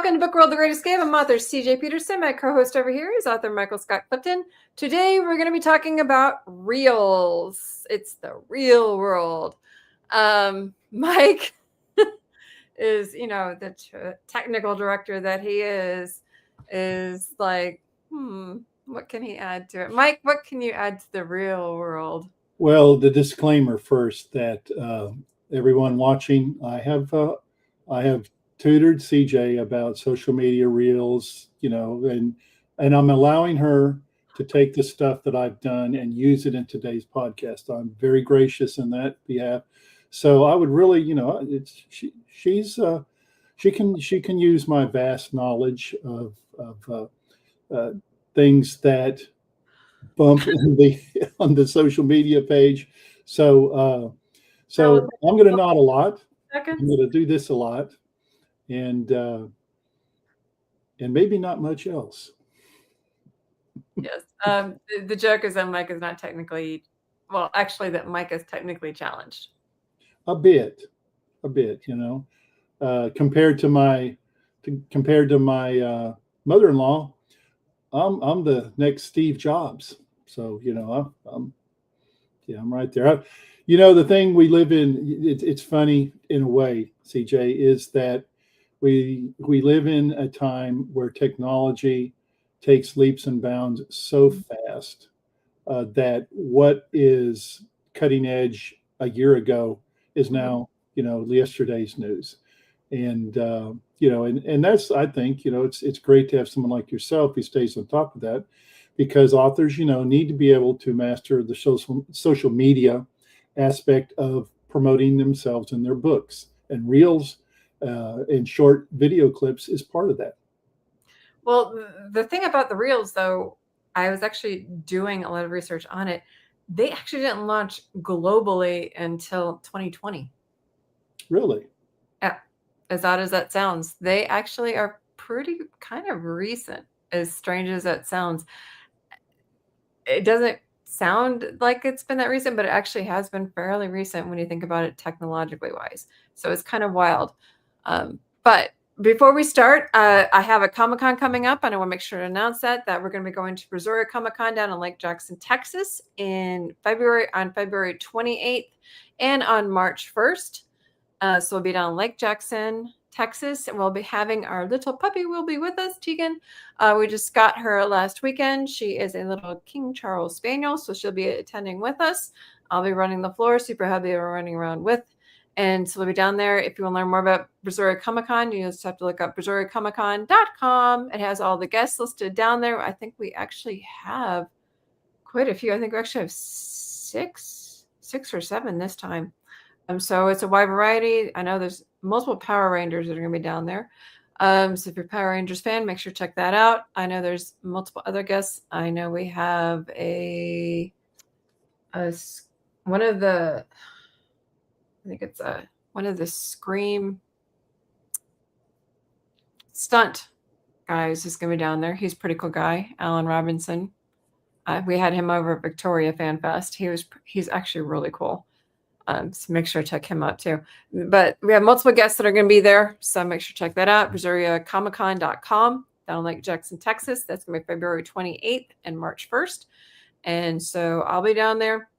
Welcome to Book World, The Great Escape. I'm author CJ Peterson. My co-host over here is author Michael Scott Clifton. Today, we're going to be talking about reels. It's the real world. Mike is, the technical director that he is like, what can he add to it? Mike, what can you add to the real world? Well, the disclaimer first that everyone watching, I have tutored CJ about social media reels, and I'm allowing her to take the stuff that I've done and use it in today's podcast. I'm very gracious in that behalf. So I would really, she can use my vast knowledge of things that bump on the social media page. So I'm going to nod a lot. I'm going to do this a lot, and maybe not much else. Yes. The joke is that Mike is not technically, that Mike is technically challenged. A bit, compared to my mother-in-law, I'm the next Steve Jobs. So, I'm right there. The thing we live in, it's funny in a way, CJ, is that we live in a time where technology takes leaps and bounds so fast that what is cutting edge a year ago is now, yesterday's news. And, and that's, I think, it's great to have someone like yourself who stays on top of that, because authors, need to be able to master the social media aspect of promoting themselves in their books, and reels and short video clips is part of that. Well, the thing about the reels, though, I was actually doing a lot of research on it. They actually didn't launch globally until 2020. Really? Yeah. As odd as that sounds, they actually are pretty kind of recent, as strange as that sounds. It doesn't sound like it's been that recent, but it actually has been fairly recent when you think about it technologically wise. So it's kind of wild. But before we start, I have a Comic-Con coming up, and I want to make sure to announce that we're going to be going to Brazoria Comic-Con down in Lake Jackson, Texas on February 28th and on March 1st. So we'll be down in Lake Jackson, Texas, and we'll be having our little puppy will be with us, Tegan. We just got her last weekend. She is a little King Charles Spaniel, so she'll be attending with us. I'll be running the floor. Super Hubby we're running around with. And so we'll be down there. If you want to learn more about Brazoria Comic-Con, you just have to look up BrazoriaComicCon.com. It has all the guests listed down there. I think we actually have quite a few. I think we actually have six or seven this time. So it's a wide variety. I know there's multiple Power Rangers that are going to be down there. So if you're a Power Rangers fan, make sure to check that out. I know there's multiple other guests. I know we have one of the Scream stunt guys is going to be down there. He's a pretty cool guy, Alan Robinson. We had him over at Victoria Fan Fest. He's actually really cool. So make sure to check him out too. But we have multiple guests that are going to be there, so make sure to check that out. BrazoriaComicCon.com down in Lake Jackson, Texas. That's going to be February 28th and March 1st. And so I'll be down there.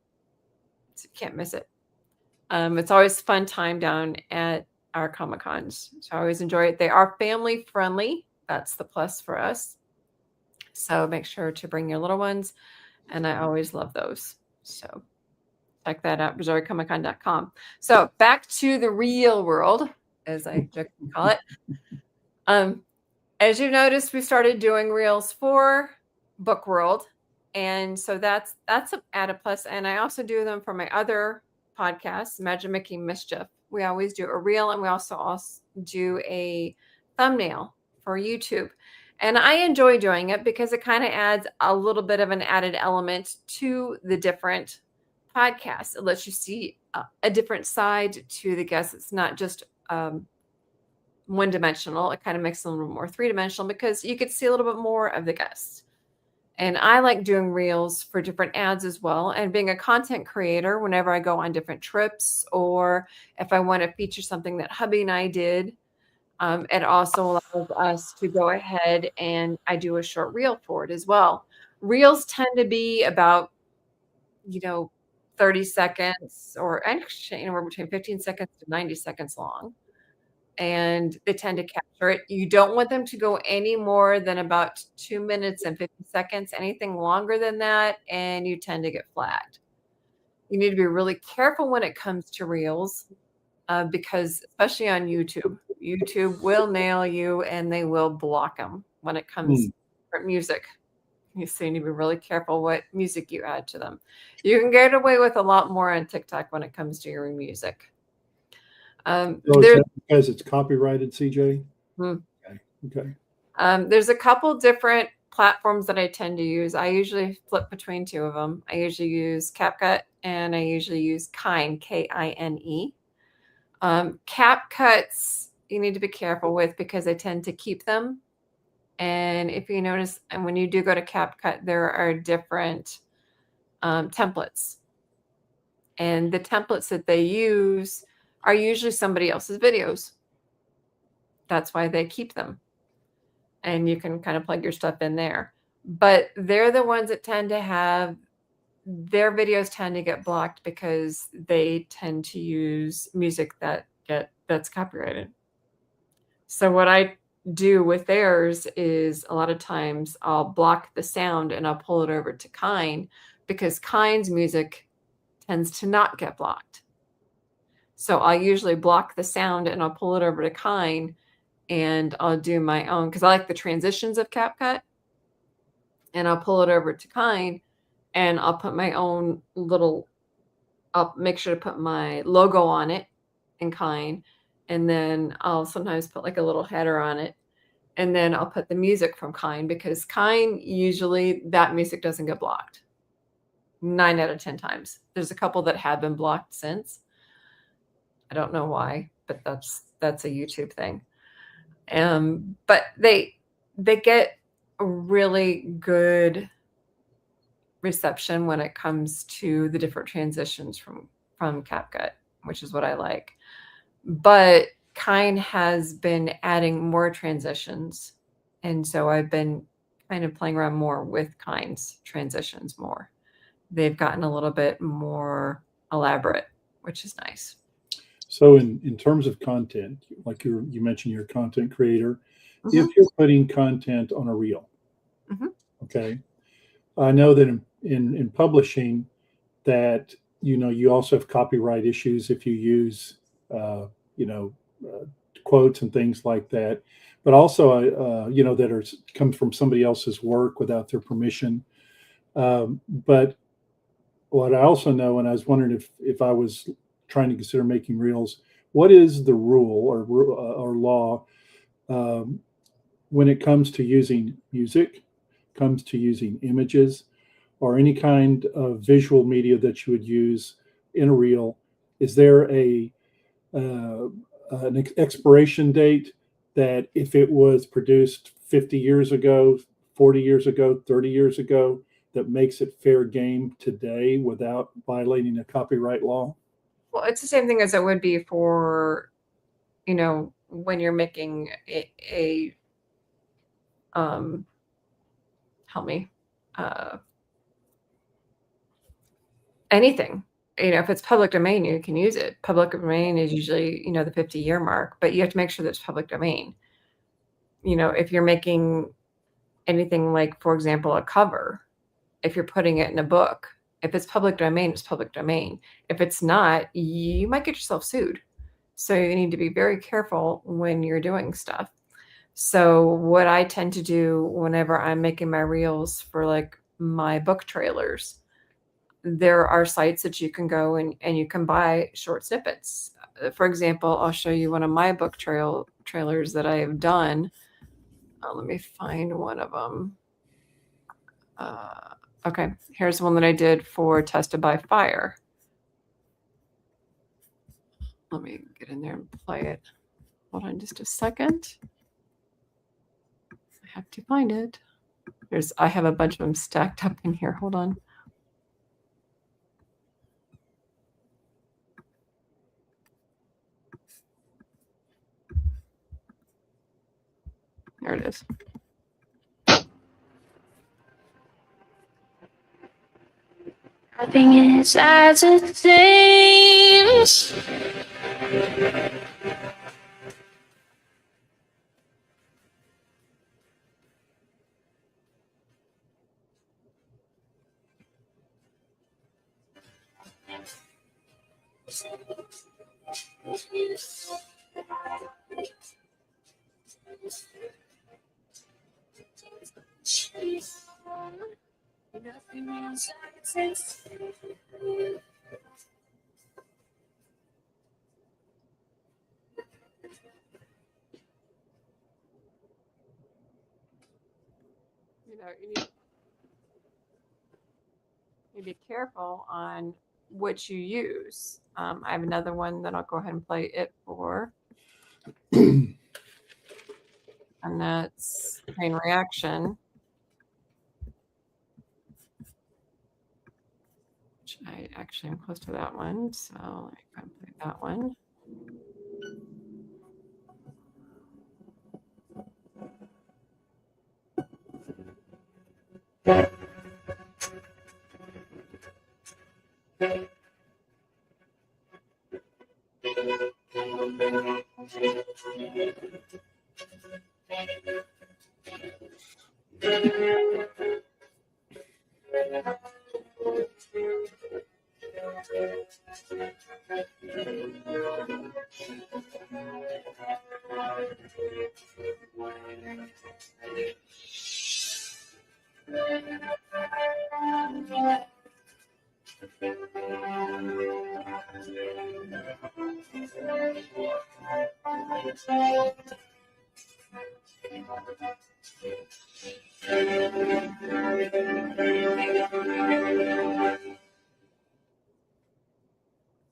So you can't miss it. It's always a fun time down at our Comic-Cons. So I always enjoy it. They are family friendly. That's the plus for us. So make sure to bring your little ones. And I always love those. So check that out, BrazoriaComicCon.com. So back to the real world, as I jokingly call it. As you noticed, we started doing reels for Book World. And so that's at a plus. And I also do them for my other podcast, Imagine Making Mischief. We always do a reel, and we also do a thumbnail for YouTube. And I enjoy doing it because it kind of adds a little bit of an added element to the different podcasts. It lets you see a different side to the guests. It's not just one-dimensional. It kind of makes it a little more three-dimensional because you could see a little bit more of the guests. And I like doing reels for different ads as well. And being a content creator, whenever I go on different trips, or if I want to feature something that hubby and I did, It also allows us to go ahead and I do a short reel for it as well. Reels tend to be about, you know, 30 seconds or actually anywhere between 15 seconds to 90 seconds long. And they tend to capture it. You don't want them to go any more than about 2 minutes and 50 seconds. Anything longer than that, and you tend to get flagged. You need to be really careful when it comes to reels, because especially on YouTube, YouTube will nail you and they will block them when it comes Hmm. to music. So you need to be really careful what music you add to them. You can get away with a lot more on TikTok when it comes to your music. So is There's that because it's copyrighted, CJ? hmm, Okay. Okay. there's a couple different platforms that I tend to use. I usually flip between two of them. I usually use CapCut and I usually use Kine, Kine. CapCuts you need to be careful with because I tend to keep them. And if you notice, and when you do go to CapCut, there are different templates. And the templates that they use are usually somebody else's videos. That's why they keep them. And you can kind of plug your stuff in there. But they're the ones that tend to have their videos tend to get blocked because they tend to use music that's copyrighted. So what I do with theirs is a lot of times I'll block the sound and I'll pull it over to Kine because Kine's music tends to not get blocked. So I'll usually block the sound and I'll pull it over to Kine and I'll do my own because I like the transitions of CapCut and I'll pull it over to Kine and I'll put my own little, I'll make sure to put my logo on it in Kine. And then I'll sometimes put like a little header on it. And then I'll put the music from Kine because Kine, usually that music doesn't get blocked 9 out of 10 times. There's a couple that have been blocked since. I don't know why, but that's a YouTube thing. But they get a really good reception when it comes to the different transitions from CapCut, which is what I like. But Kine has been adding more transitions, and so I've been kind of playing around more with Kine's transitions more. They've gotten a little bit more elaborate, which is nice. So in terms of content, like you mentioned, you're a content creator. Mhm, If you're putting content on a reel, mhm. okay, I know that in publishing that you also have copyright issues if you use you know uh, quotes and things like that, but also that are comes from somebody else's work without their permission. But what I also know, and I was wondering if I was trying to consider making reels, what is the rule or law um, when it comes to using music, comes to using images, or any kind of visual media that you would use in a reel? Is there uh, an expiration date that if it was produced 50 years ago, 40 years ago, 30 years ago, that makes it fair game today without violating a copyright law? Well, it's the same thing as it would be for, when you're making a um, help me, uh, anything. If it's public domain, you can use it. Public domain is usually, the 50-year mark, but you have to make sure that it's public domain. If you're making anything like, for example, a cover, if you're putting it in a book, if it's public domain, it's public domain. If it's not, you might get yourself sued. So you need to be very careful when you're doing stuff. So what I tend to do whenever I'm making my reels for like my book trailers, there are sites that you can go and you can buy short snippets. For example, I'll show you one of my book trailers that I have done. Let me find one of them. Okay, here's one that I did for Tested by Fire. Let me get in there and play it. Hold on just a second. I have to find it. I have a bunch of them stacked up in here. Hold on. it is. Nothing is as it seems. You know, you be careful on what you use. I have another one that I'll go ahead and play it for. And that's Chain Reaction. Which I actually am close to that one. So let me go and play that one.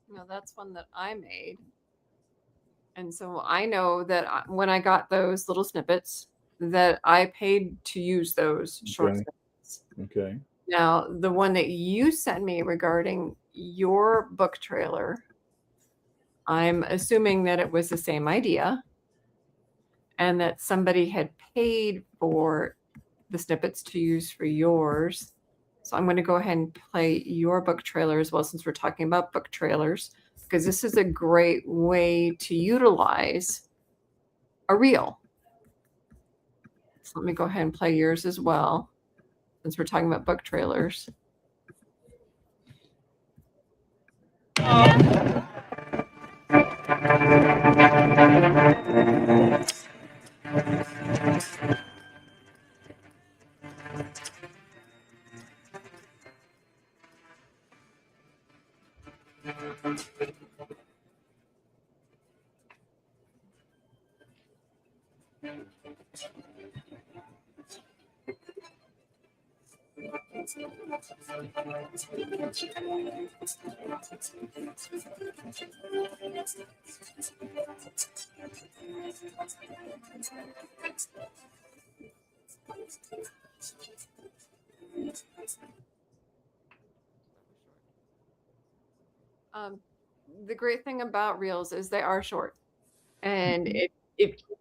Now that's one that I made. And so I know that when I got those little snippets, that I paid to use those short Okay. snippets. Okay. Now, the one that you sent me regarding your book trailer, I'm assuming that it was the same idea and that somebody had paid for the snippets to use for yours. So I'm going to go ahead and play your book trailer as well, since we're talking about book trailers, because this is a great way to utilize a reel. So let me go ahead and play yours as well, since we're talking about book trailers. The great thing about reels is they are short, and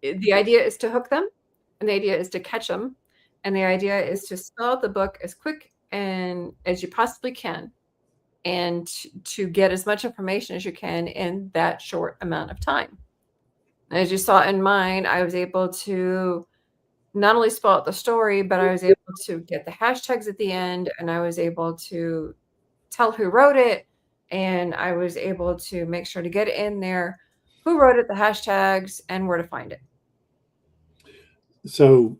the idea is to hook them, and the idea is to catch them, and the idea is to spell out the book as quick and as you possibly can, and to get as much information as you can in that short amount of time. As you saw in mine, I was able to not only spell out the story, but I was able to get the hashtags at the end, and I was able to tell who wrote it, and I was able to make sure to get in there who wrote it, the hashtags, and where to find it. So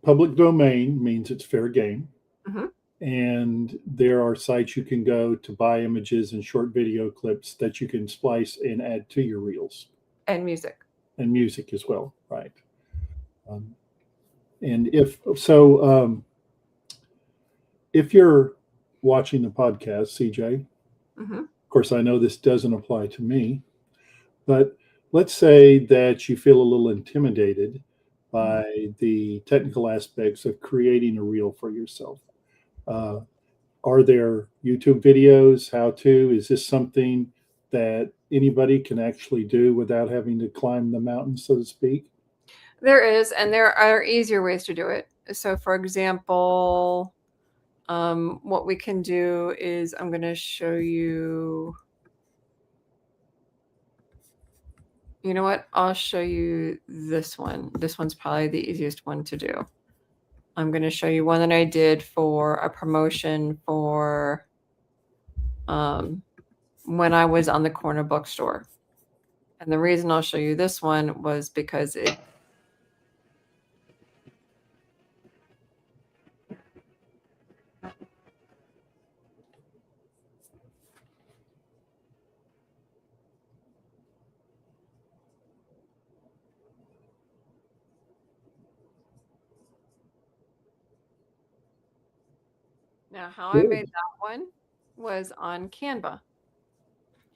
public domain means it's fair game. Mhm. And there are sites you can go to buy images and short video clips that you can splice and add to your reels. And music. And music as well, right? And if you're watching the podcast, CJ, of course, I know this doesn't apply to me, but let's say that you feel a little intimidated by the technical aspects of creating a reel for yourself. Are there YouTube videos, how to? Is this something that anybody can actually do without having to climb the mountain, so to speak? There is, and there are easier ways to do it. So, for example, what we can do is I'm going to show you. You know what? I'll show you this one. This one's probably the easiest one to do. I'm going to show you one that I did for a promotion for when I was on the corner bookstore. And the reason I'll show you this one was because it. Now, how I Good. made that one was on Canva.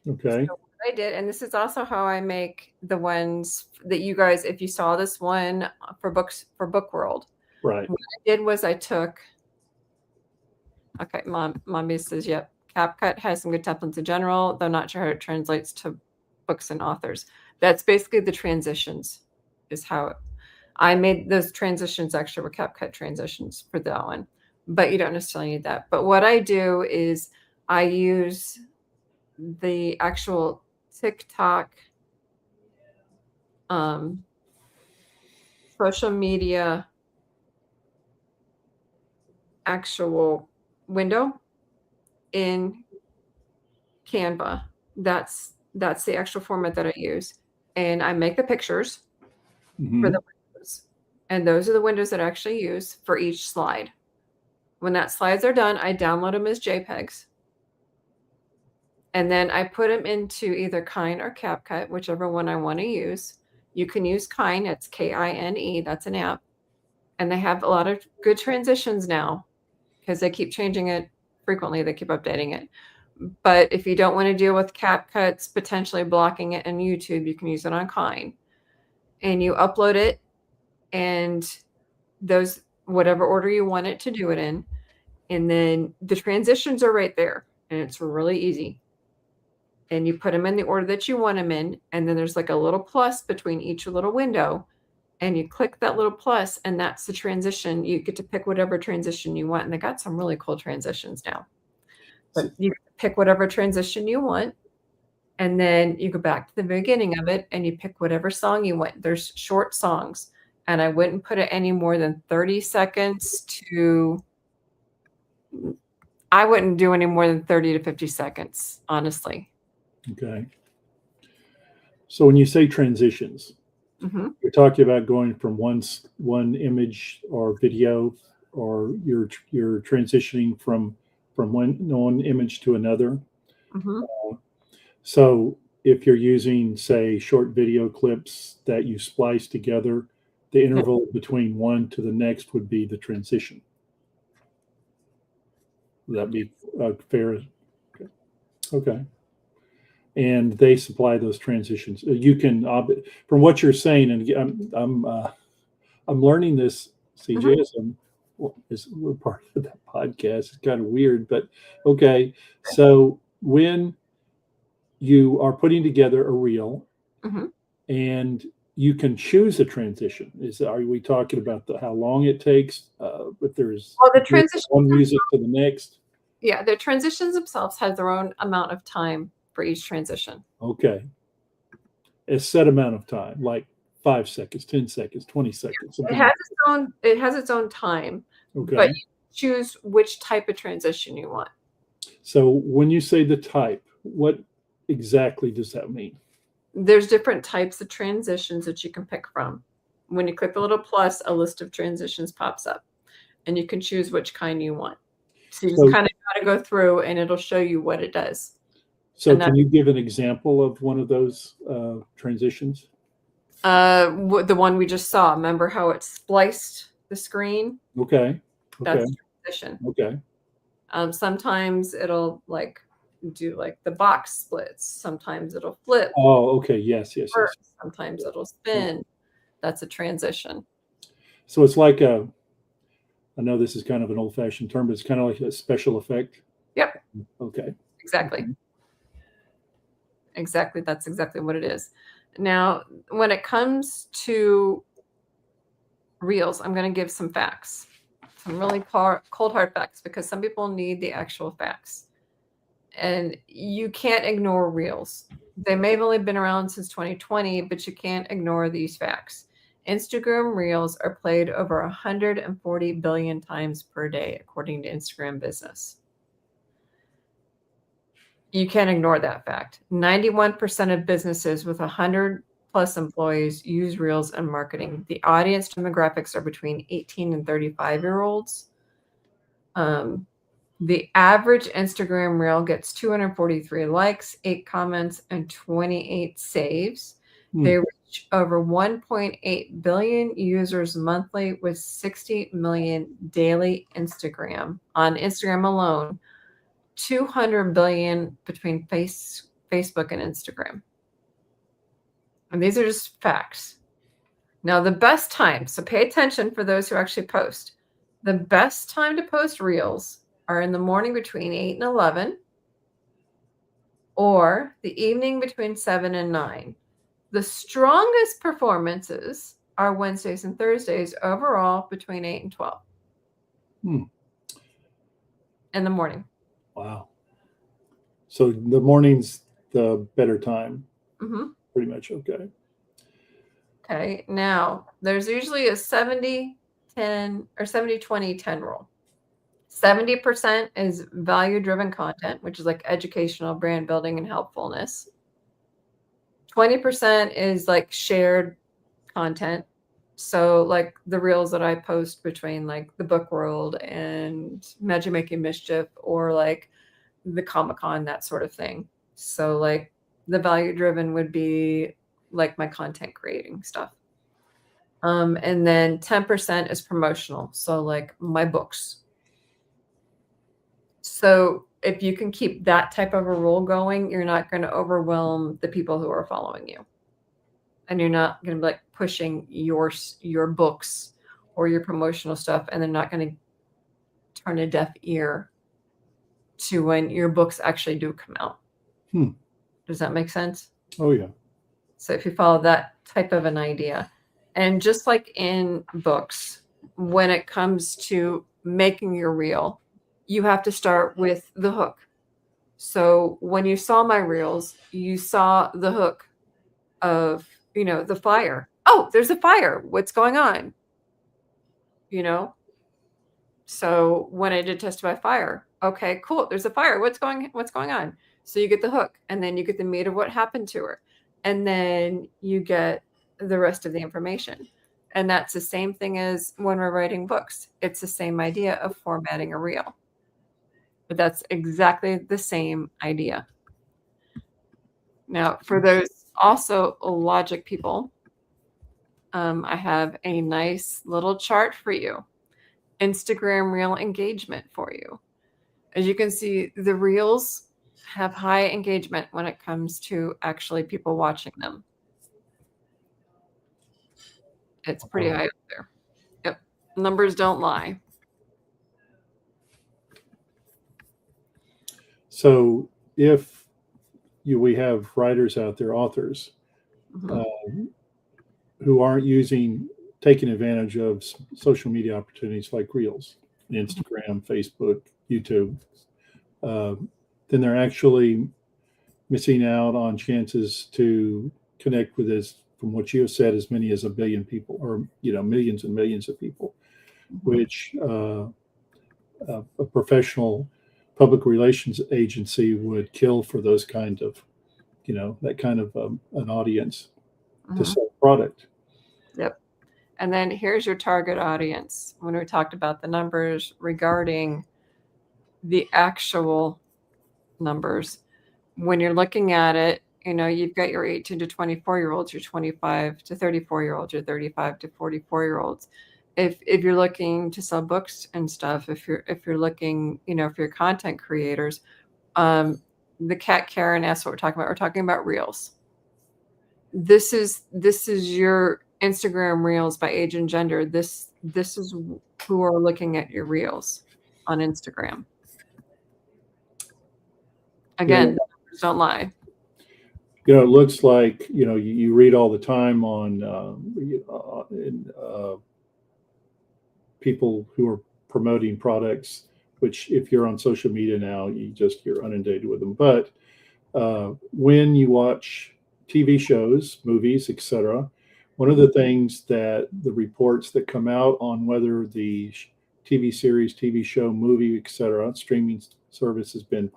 Okay. So what I did, and this is also how I make the ones that you guys, if you saw this one for books for Book World, Right. what I did was I took. Okay, mommy says, yep. CapCut has some good templates in general, though not sure how it translates to books and authors. That's basically the transitions, is how I made those transitions actually were CapCut transitions for that one, but you don't necessarily need that. But what I do is I use the actual TikTok social media actual window in Canva. That's the actual format that I use. And I make the pictures for the windows. And those are the windows that I actually use for each slide. When that slides are done, I download them as JPEGs. And then I put them into either Kine or CapCut, whichever one I want to use. You can use Kine, it's Kine, that's an app. And they have a lot of good transitions now because they keep changing it frequently, they keep updating it. But if you don't want to deal with CapCuts potentially blocking it in YouTube, you can use it on Kine. And you upload it and those whatever order you want it to do it in. And then the transitions are right there. And it's really easy. And you put them in the order that you want them in. And then there's like a little plus between each little window. And you click that little plus, and that's the transition. You get to pick whatever transition you want. And they got some really cool transitions now. But you pick whatever transition you want. And then you go back to the beginning of it and you pick whatever song you want. There's short songs. And I wouldn't put it any more than 30 seconds to, I wouldn't do any more than 30 to 50 seconds, honestly. Okay. So when you say transitions, you're talking about going from one image or video, or you're transitioning from one image to another. So if you're using, say, short video clips that you splice together, the interval between one to the next would be the transition. Would that be fair? Okay. And they supply those transitions. You can, from what you're saying, and I'm learning this, CJ, as we're part of that podcast. It's kind of weird, but okay. So when you are putting together a reel, and you can choose a transition. Are we talking about how long it takes? If there's the transition one music to the next. Yeah, the transitions themselves have their own amount of time for each transition. Okay. A set amount of time, like 5 seconds, 10 seconds, 20 seconds. It has its own time. Okay. But you choose which type of transition you want. So when you say the type, what exactly does that mean? There's different types of transitions that you can pick from. When you click the little plus, a list of transitions pops up, and you can choose which kind you want. So you just kind of got to go through, and it'll show you what it does. So can you give an example of one of those transitions? The one we just saw. Remember how it spliced the screen? Okay. That's the transition. Okay. Sometimes it'll do the box splits. Sometimes it'll flip. Oh, okay. Yes. Sometimes it'll spin. That's a transition. So it's like I know this is kind of an old-fashioned term, but it's kind of like a special effect. Yep. Okay. Exactly. Exactly. That's exactly what it is. Now, when it comes to Reels, I'm going to give some facts, some really cold hard facts, because some people need the actual facts. And you can't ignore Reels. They may have only been around since 2020, but you can't ignore these facts. Instagram Reels are played over 140 billion times per day, according to Instagram Business. You can't ignore that fact. 91% of businesses with 100 plus employees use Reels in marketing. The audience demographics are between 18 and 35-year-olds. The average Instagram Reel gets 243 likes, 8 comments, and 28 saves. They reach over 1.8 billion users monthly with 60 million daily on Instagram alone, 200 billion between Facebook and Instagram. And these are just facts. Now, the best time, so pay attention for those who actually post. The best time to post Reels are in the morning between 8 and 11, or the evening between 7 and 9. The strongest performances are Wednesdays and Thursdays, overall between 8 and 12 in the morning. Wow. So the morning's the better time. Pretty much. Okay. Okay. Now, there's usually a 70-10 or 70-20-10 rule. 70% is value-driven content, which is like educational, brand building, and helpfulness. 20% is like shared content. So like the reels that I post between like the book world and Magic Making Mischief, or like the Comic-Con, that sort of thing. So like the value-driven would be like my content creating stuff. And then 10% is promotional. So like my books. So if you can keep that type of a rule going, you're not going to overwhelm the people who are following you. And you're not going to be like pushing your books or your promotional stuff, and they're not going to turn a deaf ear to when your books actually do come out. Does that make sense? Oh, yeah. So if you follow that type of an idea, and just like in books, when it comes to making your reel, you have to start with the hook. So when you saw my reels, you saw the hook of, the fire. Oh, there's a fire. What's going on? So when I did Testify Fire, okay, cool. There's a fire. What's going on? So you get the hook, and then you get the meat of what happened to her. And then you get the rest of the information. And that's the same thing as when we're writing books. It's the same idea of formatting a reel. But that's exactly the same idea. Now, for those also logic people, I have a nice little chart for you. Instagram reel engagement for you. As you can see, the reels have high engagement when it comes to actually people watching them. It's pretty high up there. Yep. Numbers don't lie. So if we have writers out there, authors, who aren't taking advantage of social media opportunities like Reels, Instagram, Facebook, YouTube, then they're actually missing out on chances to connect with, from what you have said, as many as 1 billion people, or millions and millions of people, which a professional public relations agency would kill for those kind of, that kind of an audience to sell product. Yep. And then here's your target audience. When we talked about the numbers regarding the actual numbers, when you're looking at it, you've got your 18 to 24-year-olds, your 25 to 34-year-olds, your 35 to 44-year-olds. If you're looking to sell books and stuff, if you're looking, for your content creators, the Cat Karen asked what we're talking about. We're talking about reels. This is your Instagram reels by age and gender. This is who are looking at your reels on Instagram. Again, the numbers don't lie. It looks like, you read all the time on people who are promoting products, which if you're on social media now, you're inundated with them. But when you watch TV shows, movies, etc., one of the things that the reports that come out on whether the TV series, TV show, movie, etc., streaming service has been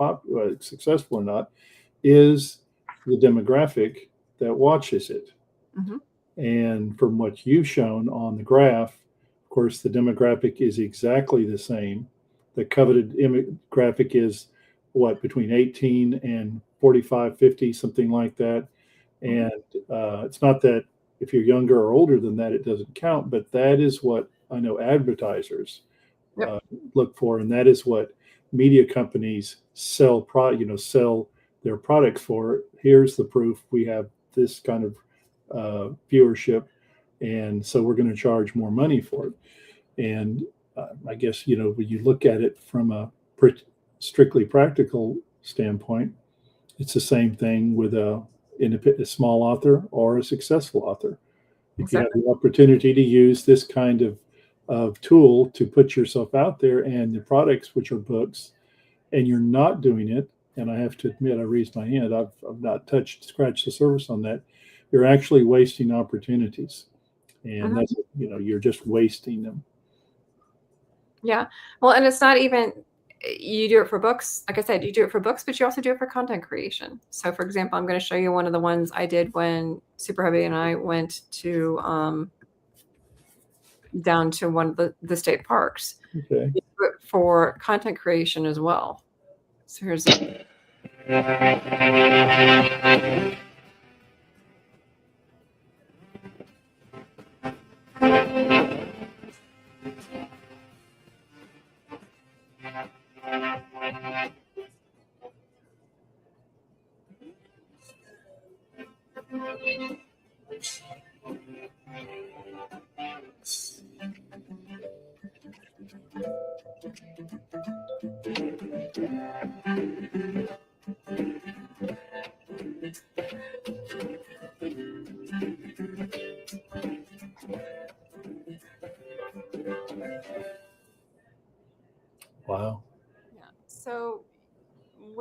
successful or not is the demographic that watches it. Mm-hmm. And from what you've shown on the graph, of course, the demographic is exactly the same. The coveted demographic is what, between 18 and 45, 50, something like that. And it's not that if you're younger or older than that, it doesn't count, but that is what I know advertisers look for. And that is what media companies sell their products for. Here's the proof. We have this kind of viewership, and so we're going to charge more money for it. And I guess when you look at it from a strictly practical standpoint, it's the same thing with a small author or a successful author. If you have the opportunity to use this kind of tool to put yourself out there and the products, which are books, and you're not doing it, and I have to admit, I raised my hand, I've not scratched the surface on that. You're actually wasting opportunities, and that's you're just wasting them. Yeah, well, and it's not even you do it for books. Like I said, you do it for books, but you also do it for content creation. So, for example, I'm going to show you one of the ones I did when Super Hubby and I went to down to one of the state parks. Okay. For content creation as well. So here's Wow. Yeah. So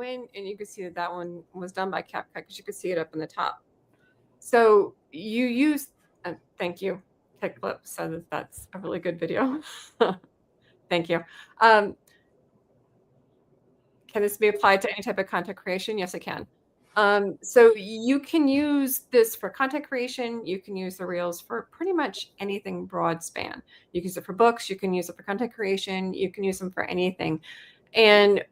and you can see that one was done by CapCut because you could see it up in the top. So you use, thank you, TechFlip said that's a really good video. Thank you. Can this be applied to any type of content creation? Yes, it can. So you can use this for content creation. You can use the Reels for pretty much anything broad span. You can use it for books. You can use it for content creation. You can use them for anything. And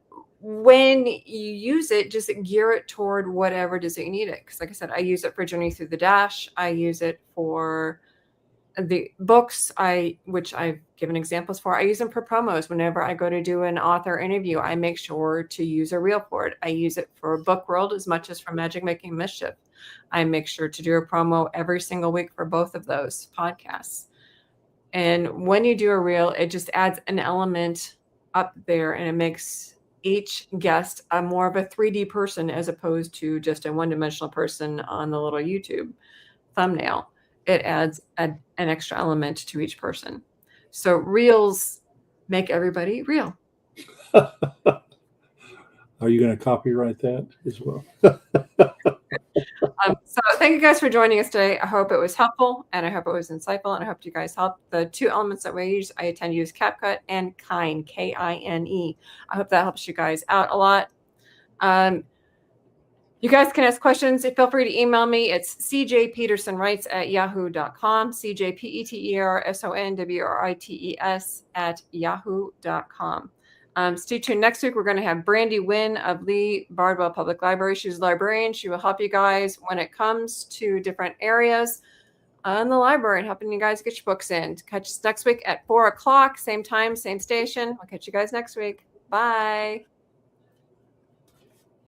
when you use it, just gear it toward whatever it is that you need it. Because like I said, I use it for Journey Through the Dash. I use it for the books, which I've given examples for. I use them for promos. Whenever I go to do an author interview, I make sure to use a reel for it. I use it for Book World as much as for Magic Making Mischief. I make sure to do a promo every single week for both of those podcasts. And when you do a reel, it just adds an element up there, and it makes each guest a more of a 3D person as opposed to just a one-dimensional person on the little YouTube thumbnail. It adds an extra element to each person. So reels make everybody real. Are you going to copyright that as well? So thank you guys for joining us today. I hope it was helpful, and I hope it was insightful, and I hope you guys helped. The two elements that we use, I tend to use CapCut and Kine, Kine. I hope that helps you guys out a lot. You guys can ask questions. Feel free to email me. It's cjpetersonwrites@yahoo.com, cjpetersonwrites@yahoo.com. Stay tuned. Next week, we're going to have Brandy Wynn of Lee Bardwell Public Library. She's a librarian. She will help you guys when it comes to different areas in the library and helping you guys get your books in. Catch us next week at 4 o'clock, same time, same station. I'll catch you guys next week. Bye.